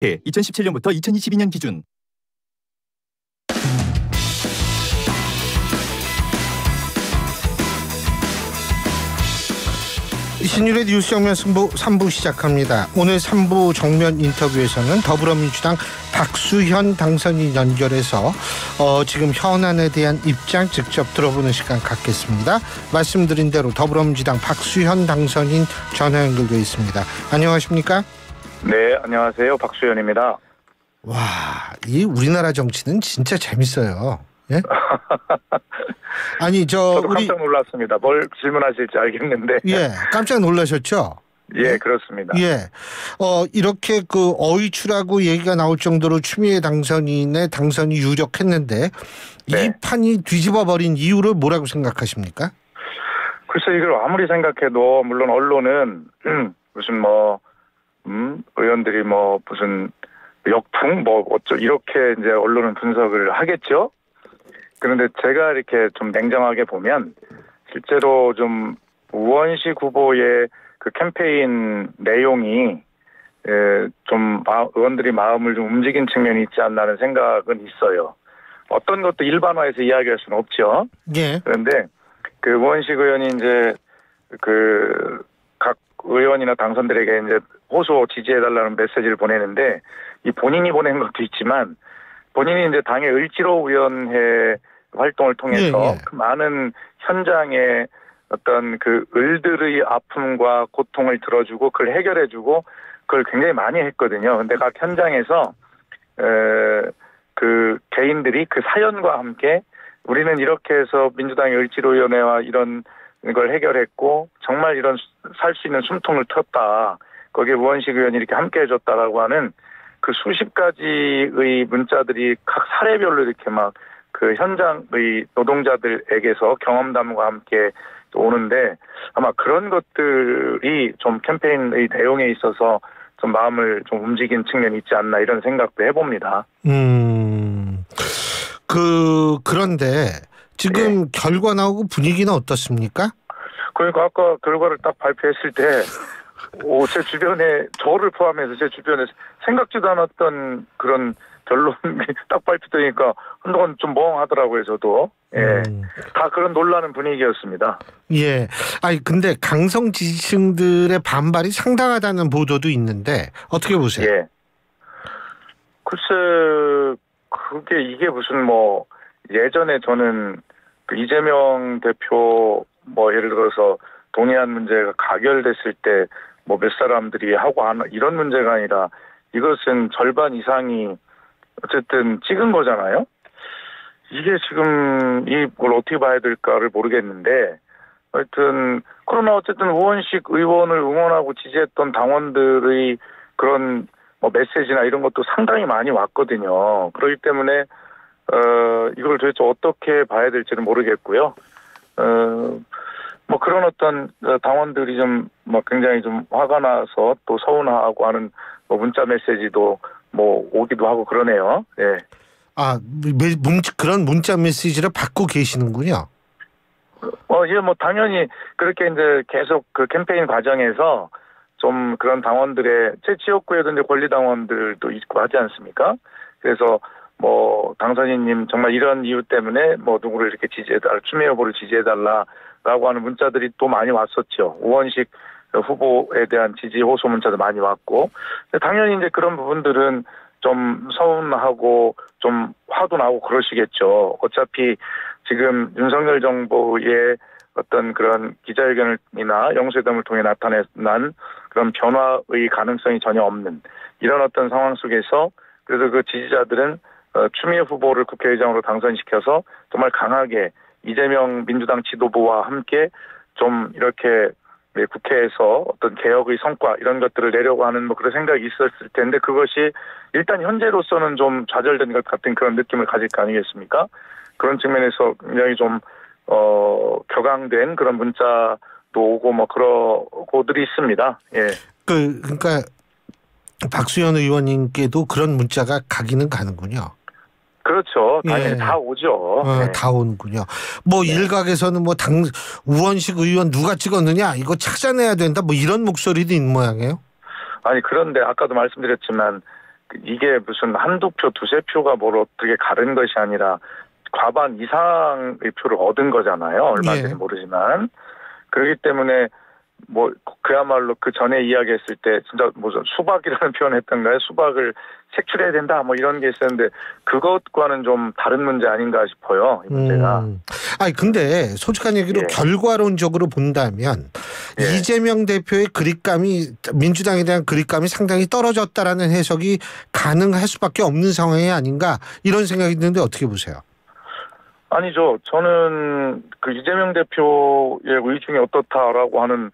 2017년부터 2022년 기준. 신율의 뉴스 정면 승부 3부 시작합니다. 오늘 3부 정면 인터뷰에서는 더불어민주당 박수현 당선인 연결해서 지금 현안에 대한 입장 직접 들어보는 시간 갖겠습니다. 말씀드린 대로 더불어민주당 박수현 당선인 전화 연결되어 있습니다. 안녕하십니까? 네, 안녕하세요. 박수현입니다. 와, 이 우리나라 정치는 진짜 재밌어요. 예? 아니 저도 깜짝 놀랐습니다. 뭘 질문하실지 알겠는데. 예, 깜짝 놀라셨죠? 예, 그렇습니다. 예, 이렇게 그 어이추라고 얘기가 나올 정도로 추미애 당선인의 당선이 유력했는데 네. 이 판이 뒤집어 버린 이유를 뭐라고 생각하십니까? 글쎄 이걸 아무리 생각해도 물론 언론은 무슨 의원들이 무슨 역풍 이렇게 이제 언론은 분석을 하겠죠. 그런데 제가 이렇게 좀 냉정하게 보면 실제로 좀 우원식 후보의 그 캠페인 내용이 좀 의원들이 마음을 좀 움직인 측면이 있지 않나는 생각은 있어요. 어떤 것도 일반화해서 이야기할 수는 없죠. 예. 그런데 그 우원식 의원이 이제 그 각 의원이나 당선들에게 이제 호소 지지해달라는 메시지를 보내는데 이 본인이 보낸 것도 있지만 본인이 이제 당의 을지로위원회 활동을 통해서 그 많은 현장에 어떤 그 을들의 아픔과 고통을 들어주고 그걸 해결해주고 그걸 굉장히 많이 했거든요. 근데 각 현장에서 그 개인들이 그 사연과 함께 우리는 이렇게 해서 민주당의 을지로위원회와 이런 걸 해결했고 정말 이런 살 수 있는 숨통을 텄다. 거기에 우원식 의원이 이렇게 함께 해줬다라고 하는 그 수십 가지의 문자들이 각 사례별로 이렇게 막 그 현장의 노동자들에게서 경험담과 함께 오는데 아마 그런 것들이 좀 캠페인의 내용에 있어서 좀 마음을 좀 움직인 측면이 있지 않나 이런 생각도 해봅니다. 그런데 지금 네. 결과 나오고 분위기는 어떻습니까? 그러니까 아까 결과를 딱 발표했을 때 제 주변에 저를 포함해서 제 주변에 생각지도 않았던 그런 결론이 딱 발표되니까 한동안 좀 멍하더라고요, 저도. 예. 다 그런 놀라는 분위기였습니다. 예. 아니, 근데 강성 지지층들의 반발이 상당하다는 보도도 있는데 어떻게 보세요? 예. 글쎄, 이게 무슨 예전에 저는 그 이재명 대표 예를 들어서 동해안 문제가 가결됐을 때 몇 사람들이 하고 하는 이런 문제가 아니라 이것은 절반 이상이 어쨌든 찍은 거잖아요. 이게 지금 이걸 어떻게 봐야 될까를 모르겠는데 하여튼 그러나 어쨌든 우원식 의원을 응원하고 지지했던 당원들의 그런 메시지나 이런 것도 상당히 많이 왔거든요. 그렇기 때문에 이걸 도대체 어떻게 봐야 될지는 모르겠고요. 그런 어떤 당원들이 좀 굉장히 좀 화가 나서 또 서운하고 하는 문자 메시지도 오기도 하고 그러네요. 예. 그런 문자 메시지를 받고 계시는군요. 당연히 그렇게 이제 계속 그 캠페인 과정에서 좀 그런 당원들의 제 지역구에도 이제 권리당원들도 있고 하지 않습니까? 그래서 당선인님 정말 이런 이유 때문에 누구를 이렇게 지지해달라, 추미애 후보를 지지해달라라고 하는 문자들이 또 많이 왔었죠. 우원식 후보에 대한 지지 호소 문자도 많이 왔고, 당연히 이제 그런 부분들은 좀 서운하고 좀 화도 나고 그러시겠죠. 어차피 지금 윤석열 정부의 어떤 그런 기자회견이나 영수회담을 통해 나타난 그런 변화의 가능성이 전혀 없는 이런 어떤 상황 속에서 그래서 그 지지자들은 추미애 후보를 국회의장으로 당선시켜서 정말 강하게 이재명 민주당 지도부와 함께 좀 이렇게 국회에서 어떤 개혁의 성과 이런 것들을 내려고 하는 그런 생각이 있었을 텐데 그것이 일단 현재로서는 좀 좌절된 것 같은 그런 느낌을 가질 거 아니겠습니까? 그런 측면에서 굉장히 좀 격앙된 그런 문자도 오고 그러고들이 있습니다. 예. 그러니까 박수현 의원님께도 그런 문자가 가기는 가는군요. 그렇죠. 당연히 다 오죠. 네. 다 오는군요. 일각에서는 우원식 의원 누가 찍었느냐 이거 찾아내야 된다 이런 목소리도 있는 모양이에요. 아니 그런데 아까도 말씀드렸지만 이게 무슨 한두 표, 두세 표가 뭘 어떻게 가른 것이 아니라 과반 이상의 표를 얻은 거잖아요. 얼마인지 모르지만. 그렇기 때문에 뭐 그야말로 그 전에 이야기했을 때 진짜 무슨 수박이라는 표현했던가요? 수박을 색출해야 된다 뭐 이런 게 있었는데 그것과는 좀 다른 문제 아닌가 싶어요. 이 문제가. 아니 근데 솔직한 얘기로 결과론적으로 본다면 이재명 대표의 그립감이 민주당에 대한 그립감이 상당히 떨어졌다라는 해석이 가능할 수밖에 없는 상황이 아닌가 이런 생각이 드는데 어떻게 보세요? 아니죠. 저는 그 이재명 대표의 의중이 어떻다라고 하는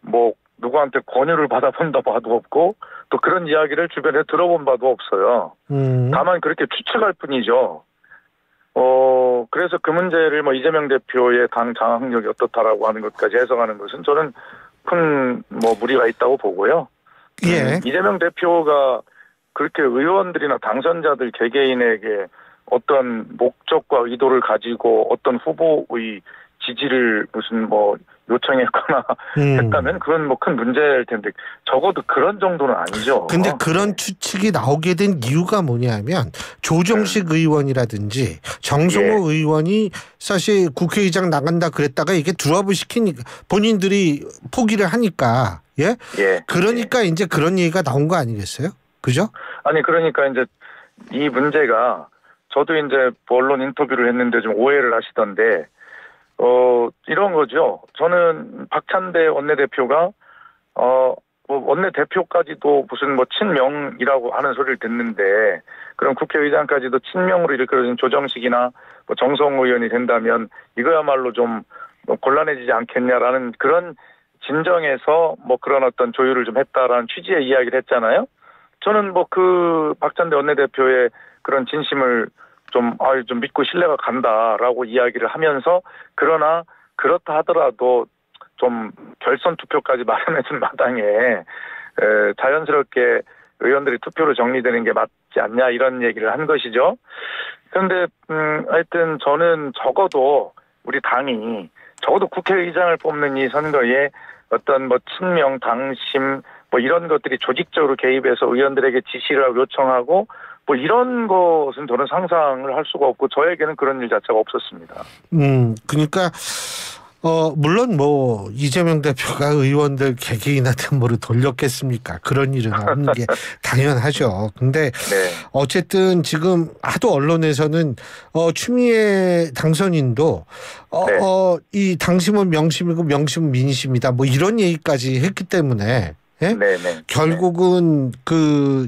뭐 누구한테 권유를 받아본 바도 없고 또 그런 이야기를 주변에 들어본 바도 없어요. 다만 그렇게 추측할 뿐이죠. 그래서 그 문제를 뭐 이재명 대표의 당 장악력이 어떻다라고 하는 것까지 해석하는 것은 저는 큰 뭐 무리가 있다고 보고요. 이재명 대표가 그렇게 의원들이나 당선자들 개개인에게 어떤 목적과 의도를 가지고 어떤 후보의 지지를 무슨 뭐 요청했거나 했다면 그건 뭐 큰 문제일 텐데 적어도 그런 정도는 아니죠. 근데 그런 추측이 나오게 된 이유가 뭐냐면 조정식 의원이라든지 정성호 의원이 사실 국회의장 나간다 그랬다가 이게 드롭을 시키니까 본인들이 포기를 하니까 그러니까 이제 그런 얘기가 나온 거 아니겠어요? 그죠? 아니 그러니까 이제 이 문제가 저도 이제 언론 인터뷰를 했는데 좀 오해를 하시던데 이런 거죠. 저는 박찬대 원내대표가 뭐 원내대표까지도 무슨 뭐 친명이라고 하는 소리를 듣는데 그럼 국회의장까지도 친명으로 이끌어진 조정식이나 뭐 정성호 의원이 된다면 이거야말로 좀 곤란해지지 않겠냐라는 그런 진정에서 뭐 그런 어떤 조율을 좀 했다라는 취지의 이야기를 했잖아요. 저는 뭐 그 박찬대 원내대표의 그런 진심을 좀 믿고 신뢰가 간다라고 이야기를 하면서 그러나 그렇다 하더라도 좀 결선 투표까지 마련해준 마당에 자연스럽게 의원들이 투표로 정리되는 게 맞지 않냐 이런 얘기를 한 것이죠. 그런데 하여튼 저는 적어도 우리 당이 적어도 국회의장을 뽑는 이 선거에 어떤 뭐 친명, 당심 뭐 이런 것들이 조직적으로 개입해서 의원들에게 지시를 요청하고 뭐 이런 것은 저는 상상을 할 수가 없고 저에게는 그런 일 자체가 없었습니다. 그러니까 물론 뭐 이재명 대표가 의원들 개개인한테 뭐를 돌렸겠습니까? 그런 일은 없는 게 당연하죠. 근데 어쨌든 지금 하도 언론에서는 추미애 당선인도 이 당심은 명심이고 명심은 민심이다 뭐 이런 얘기까지 했기 때문에 결국은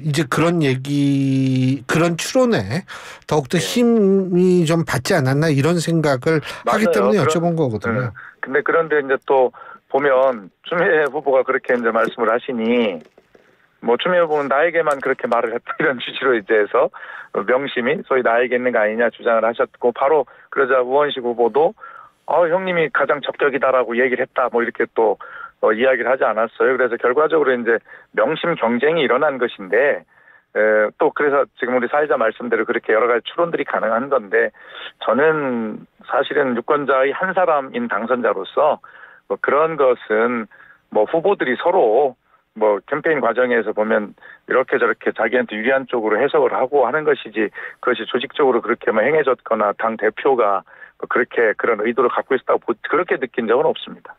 이제 그런 얘기, 그런 추론에 더욱더 힘이 좀 받지 않았나 이런 생각을 하기 때문에 여쭤본 거거든요. 근데 그런데 이제 또 보면 추미애 후보가 그렇게 이제 말씀을 하시니 뭐 추미애 후보는 나에게만 그렇게 말을 했다 이런 취지로 이제 해서 명심이 소위 나에게 있는 거 아니냐 주장을 하셨고 바로 그러자 우원식 후보도 형님이 가장 적격이다라고 얘기를 했다 뭐 이렇게 또 이야기를 하지 않았어요. 그래서 결과적으로 이제 명심 경쟁이 일어난 것인데 또 그래서 지금 우리 사회자 말씀대로 그렇게 여러 가지 추론들이 가능한 건데 저는 사실은 유권자의 한 사람인 당선자로서 뭐 그런 것은 뭐 후보들이 서로 뭐 캠페인 과정에서 보면 이렇게 저렇게 자기한테 유리한 쪽으로 해석을 하고 하는 것이지 그것이 조직적으로 그렇게 뭐 행해졌거나 당 대표가 그렇게 그런 의도를 갖고 있었다고 그렇게 느낀 적은 없습니다.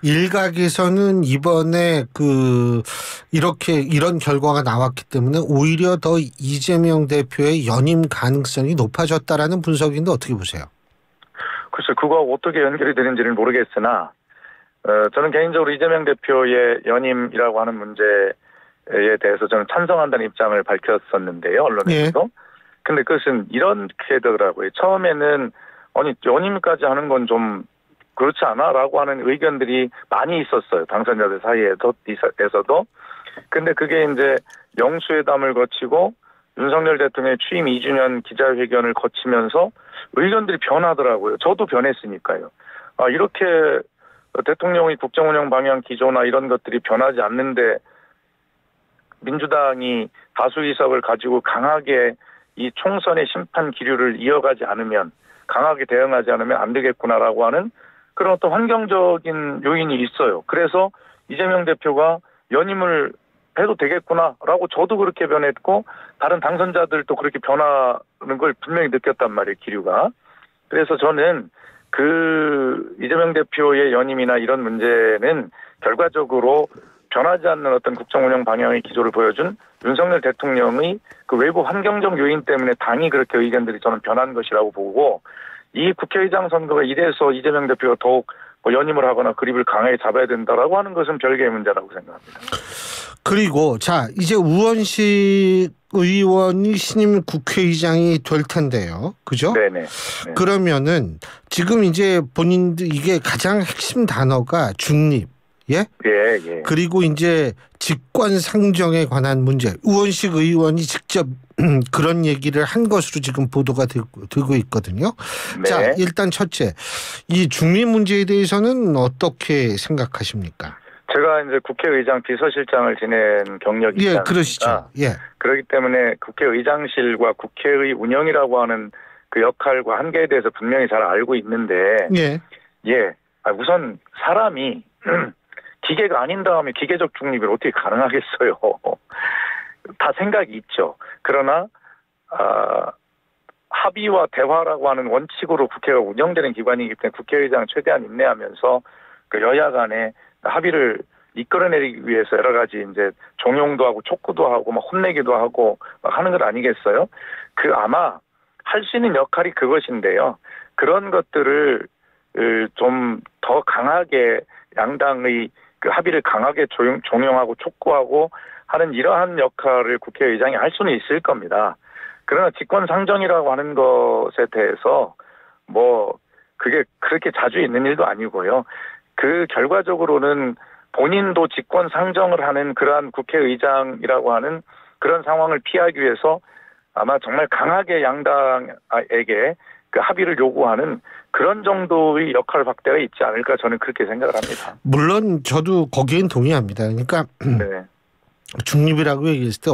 일각에서는 이번에 이렇게 이런 결과가 나왔기 때문에 오히려 더 이재명 대표의 연임 가능성이 높아졌다라는 분석인데 어떻게 보세요? 글쎄 그거 어떻게 연결이 되는지는 모르겠으나 저는 개인적으로 이재명 대표의 연임이라고 하는 문제에 대해서 저는 찬성한다는 입장을 밝혔었는데요. 언론에서도. 근데 그것은 이렇게 되더라고요. 처음에는 연임까지 하는 건 좀 그렇지 않아? 라고 하는 의견들이 많이 있었어요. 당선자들 사이에서도. 근데 그게 이제 영수회담을 거치고 윤석열 대통령의 취임 2주년 기자회견을 거치면서 의견들이 변하더라고요. 저도 변했으니까요. 이렇게 대통령의 국정운영 방향 기조나 이런 것들이 변하지 않는데 민주당이 다수의석을 가지고 강하게 이 총선의 심판 기류를 이어가지 않으면 강하게 대응하지 않으면 안 되겠구나라고 하는 그런 어떤 환경적인 요인이 있어요. 그래서 이재명 대표가 연임을 해도 되겠구나라고 저도 그렇게 변했고 다른 당선자들도 그렇게 변하는 걸 분명히 느꼈단 말이에요. 기류가. 그래서 저는 그 이재명 대표의 연임이나 이런 문제는 결과적으로 변하지 않는 어떤 국정 운영 방향의 기조를 보여준 윤석열 대통령의 그 외부 환경적 요인 때문에 당이 그렇게 의견들이 저는 변한 것이라고 보고 이 국회의장 선거가 이래서 이재명 대표가 더욱 연임을 하거나 그립을 강하게 잡아야 된다라고 하는 것은 별개의 문제라고 생각합니다. 그리고 자 이제 우원식 의원이 신임 국회의장이 될 텐데요. 그죠? 네네. 네. 그러면은 지금 이제 본인들 이게 가장 핵심 단어가 중립. 예? 예, 예. 그리고 이제 직권 상정에 관한 문제. 우원식 의원이 직접 그런 얘기를 한 것으로 지금 보도가 되고 있거든요. 네. 자, 일단 첫째. 이 중립 문제에 대해서는 어떻게 생각하십니까? 제가 이제 국회의장 비서실장을 지낸 경력이 있지 않습니까? 그러시죠. 예. 그렇기 때문에 국회의장실과 국회의 운영이라고 하는 그 역할과 한계에 대해서 분명히 잘 알고 있는데 예. 예. 우선 사람이 기계가 아닌 다음에 기계적 중립을 어떻게 가능하겠어요. 다 생각이 있죠. 그러나 합의와 대화라고 하는 원칙으로 국회가 운영되는 기관이기 때문에 국회의장 최대한 인내하면서 그 여야 간에 합의를 이끌어내기 위해서 여러 가지 이제 종용도 하고 촉구도 하고 막 혼내기도 하고 막 하는 것 아니겠어요? 그 아마 할 수 있는 역할이 그것인데요. 그런 것들을 좀 더 강하게 양당의 그 합의를 강하게 종용하고 촉구하고 하는 이러한 역할을 국회의장이 할 수는 있을 겁니다. 그러나 직권상정이라고 하는 것에 대해서 뭐 그게 그렇게 자주 있는 일도 아니고요. 그 결과적으로는 본인도 직권상정을 하는 그러한 국회의장이라고 하는 그런 상황을 피하기 위해서 아마 정말 강하게 양당에게 그 합의를 요구하는 그런 정도의 역할 확대가 있지 않을까 저는 그렇게 생각을 합니다. 물론 저도 거기엔 동의합니다. 그러니까 네. 중립이라고 얘기했을 때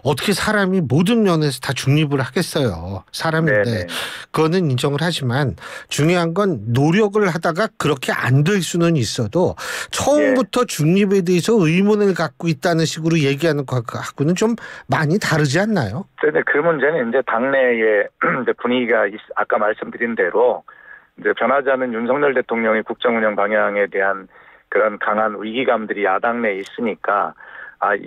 어떻게 사람이 모든 면에서 다 중립을 하겠어요. 사람인데 네네. 그거는 인정을 하지만 중요한 건 노력을 하다가 그렇게 안 될 수는 있어도 처음부터 중립에 대해서 의문을 갖고 있다는 식으로 얘기하는 것하고는 좀 많이 다르지 않나요? 근데 그 문제는 이제 당내의 분위기가 아까 말씀드린 대로 이제 변하지 않는 윤석열 대통령의 국정운영 방향에 대한 그런 강한 위기감들이 야당 내에 있으니까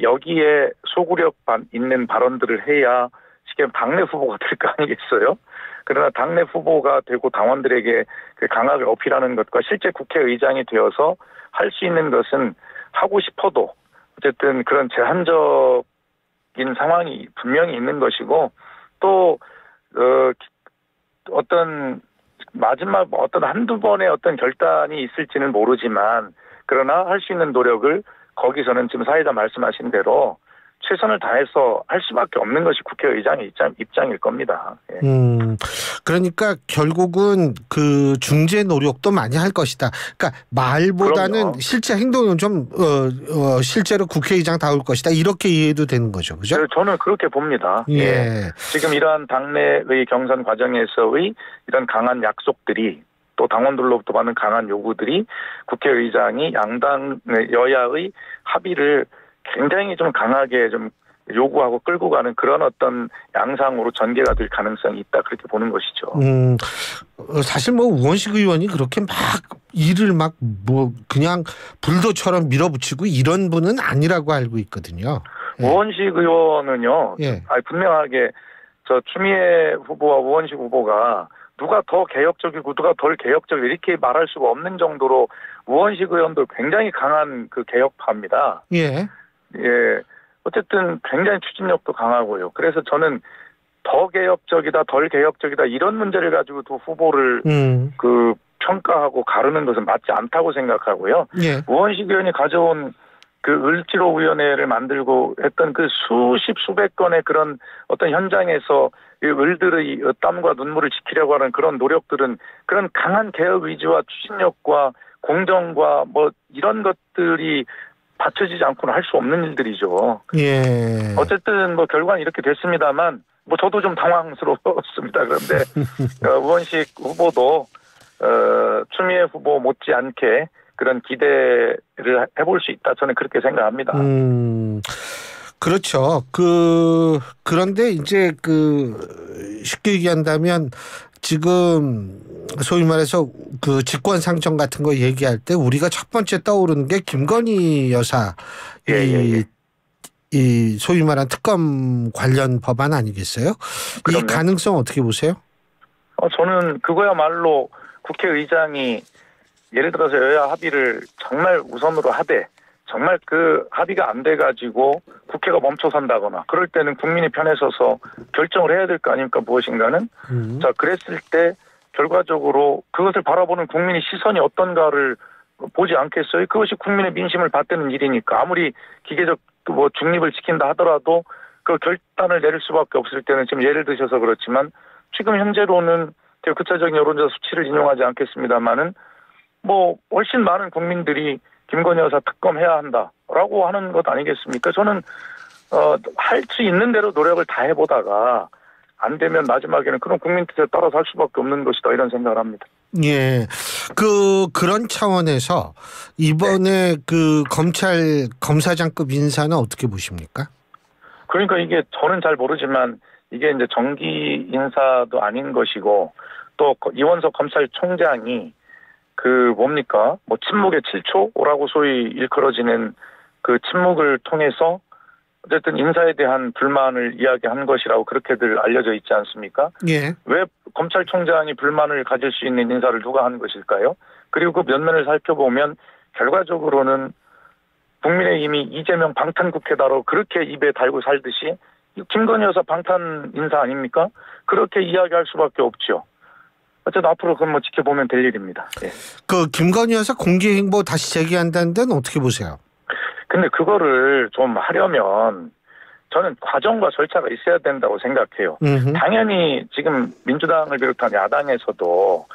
여기에 소구력 있는 발언들을 해야 쉽게 당내 후보가 될 거 아니겠어요? 그러나 당내 후보가 되고 당원들에게 그 강하게 어필하는 것과 실제 국회의장이 되어서 할 수 있는 것은 하고 싶어도 어쨌든 그런 제한적인 상황이 분명히 있는 것이고 또 어떤 마지막 어떤 한두 번의 어떤 결단이 있을지는 모르지만 그러나 할 수 있는 노력을 거기서는 지금 사회자 말씀하신 대로 최선을 다해서 할 수밖에 없는 것이 국회의장의 입장일 겁니다. 예. 그러니까 결국은 그 중재 노력도 많이 할 것이다. 그러니까 말보다는 그럼요. 실제 행동은 좀 실제로 국회의장 다울 것이다. 이렇게 이해도 되는 거죠, 그죠? 저는 그렇게 봅니다. 예. 예. 지금 이러한 당내의 경선 과정에서의 이런 강한 약속들이 또 당원들로부터 받는 강한 요구들이 국회의장이 양당 여야의 합의를 굉장히 좀 강하게 좀 요구하고 끌고 가는 그런 어떤 양상으로 전개가 될 가능성이 있다 그렇게 보는 것이죠. 사실 뭐 우원식 의원이 그렇게 막 일을 막 뭐 그냥 불도처럼 밀어붙이고 이런 분은 아니라고 알고 있거든요. 예. 우원식 의원은요. 예. 분명하게 저 추미애 후보와 우원식 후보가 누가 더 개혁적이고 누가 덜 개혁적이고 이렇게 말할 수가 없는 정도로 우원식 의원도 굉장히 강한 그 개혁파입니다. 예. 예. 어쨌든 굉장히 추진력도 강하고요. 그래서 저는 더 개혁적이다, 덜 개혁적이다 이런 문제를 가지고도 후보를 그 평가하고 가르는 것은 맞지 않다고 생각하고요. 예. 우원식 의원이 가져온 그 을지로위원회를 만들고 했던 그 수백 건의 그런 어떤 현장에서 이 을들의 땀과 눈물을 지키려고 하는 그런 노력들은 그런 강한 개혁 의지와 추진력과 공정과 뭐 이런 것들이 받쳐지지 않고는 할 수 없는 일들이죠. 예. 어쨌든 뭐 결과는 이렇게 됐습니다만 뭐 저도 좀 당황스러웠습니다. 그런데 우원식 후보도 추미애 후보 못지않게 그런 기대를 해볼 수 있다. 저는 그렇게 생각합니다. 그렇죠. 그런데 이제 쉽게 얘기한다면 지금 소위 말해서 그 직권상정 같은 거 얘기할 때 우리가 첫 번째 떠오르는 게 김건희 여사 이 소위 말한 특검 관련 법안 아니겠어요? 그럼요. 이 가능성 어떻게 보세요? 저는 그거야말로 국회의장이 예를 들어서 여야 합의를 정말 우선으로 하되 정말 그 합의가 안 돼가지고 국회가 멈춰선다거나 그럴 때는 국민이 편에 서서 결정을 해야 될 거 아닙니까 무엇인가는. 자, 그랬을 때 결과적으로 그것을 바라보는 국민의 시선이 어떤가를 보지 않겠어요? 그것이 국민의 민심을 받드는 일이니까. 아무리 기계적 중립을 지킨다 하더라도 그 결단을 내릴 수밖에 없을 때는 지금 예를 드셔서 그렇지만 지금 현재로는 구체적인 여론조사 수치를 인용하지 않겠습니다만은 훨씬 많은 국민들이 김건희 여사 특검해야 한다라고 하는 것 아니겠습니까? 저는 할 수 있는 대로 노력을 다 해보다가 안 되면 마지막에는 그런 국민 뜻에 따라서 할 수밖에 없는 것이다 이런 생각을 합니다. 예, 그런 차원에서 이번에 검찰 검사장급 인사는 어떻게 보십니까? 그러니까 이게 저는 잘 모르지만 이게 이제 정기 인사도 아닌 것이고 또 이원석 검찰총장이 침묵의 7초라고 소위 일컬어지는 그 침묵을 통해서 어쨌든 인사에 대한 불만을 이야기한 것이라고 그렇게들 알려져 있지 않습니까? 예. 왜 검찰총장이 불만을 가질 수 있는 인사를 누가 하는 것일까요? 그리고 그 면면을 살펴보면 결과적으로는 국민의힘이 이재명 방탄국회다로 그렇게 입에 달고 살듯이 김건희 여사 방탄 인사 아닙니까? 그렇게 이야기할 수밖에 없죠. 어쨌든 앞으로 그건 지켜보면 될 일입니다. 예. 김건희 여사 공개 행보 다시 제기한다는 데는 어떻게 보세요? 근데 그거를 좀 하려면 저는 과정과 절차가 있어야 된다고 생각해요. 당연히 지금 민주당을 비롯한 야당에서도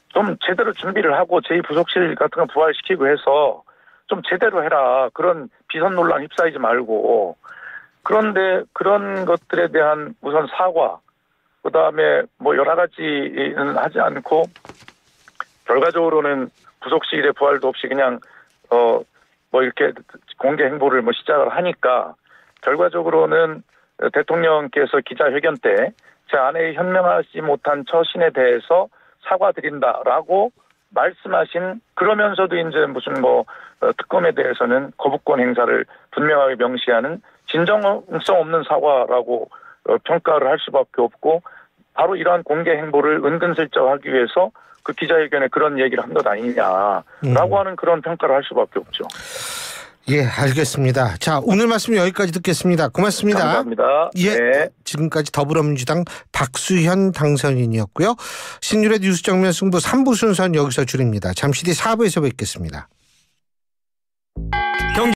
좀 제대로 준비를 하고 제2부속실 같은 거 부활시키고 해서 좀 제대로 해라. 그런 비선 논란 휩싸이지 말고. 그런데 그런 것들에 대한 우선 사과, 그다음에 여러 가지는 하지 않고 결과적으로는 부속실의 부활도 없이 그냥 이렇게 공개 행보를 시작을 하니까 결과적으로는 대통령께서 기자회견 때 제 아내의 현명하지 못한 처신에 대해서 사과드린다라고 말씀하신 그러면서도 이제 무슨 특검에 대해서는 거부권 행사를 분명하게 명시하는 진정성 없는 사과라고 평가를 할 수밖에 없고 바로 이러한 공개 행보를 은근슬쩍 하기 위해서 그 기자회견에 그런 얘기를 한 것 아니냐라고 하는 그런 평가를 할 수밖에 없죠. 예, 알겠습니다. 자, 오늘 말씀 여기까지 듣겠습니다. 고맙습니다. 감사합니다. 예, 네. 지금까지 더불어민주당 박수현 당선인이었고요. 신율의 뉴스 정면 승부 3부 순서는 여기서 줄입니다. 잠시 뒤 4부에서 뵙겠습니다.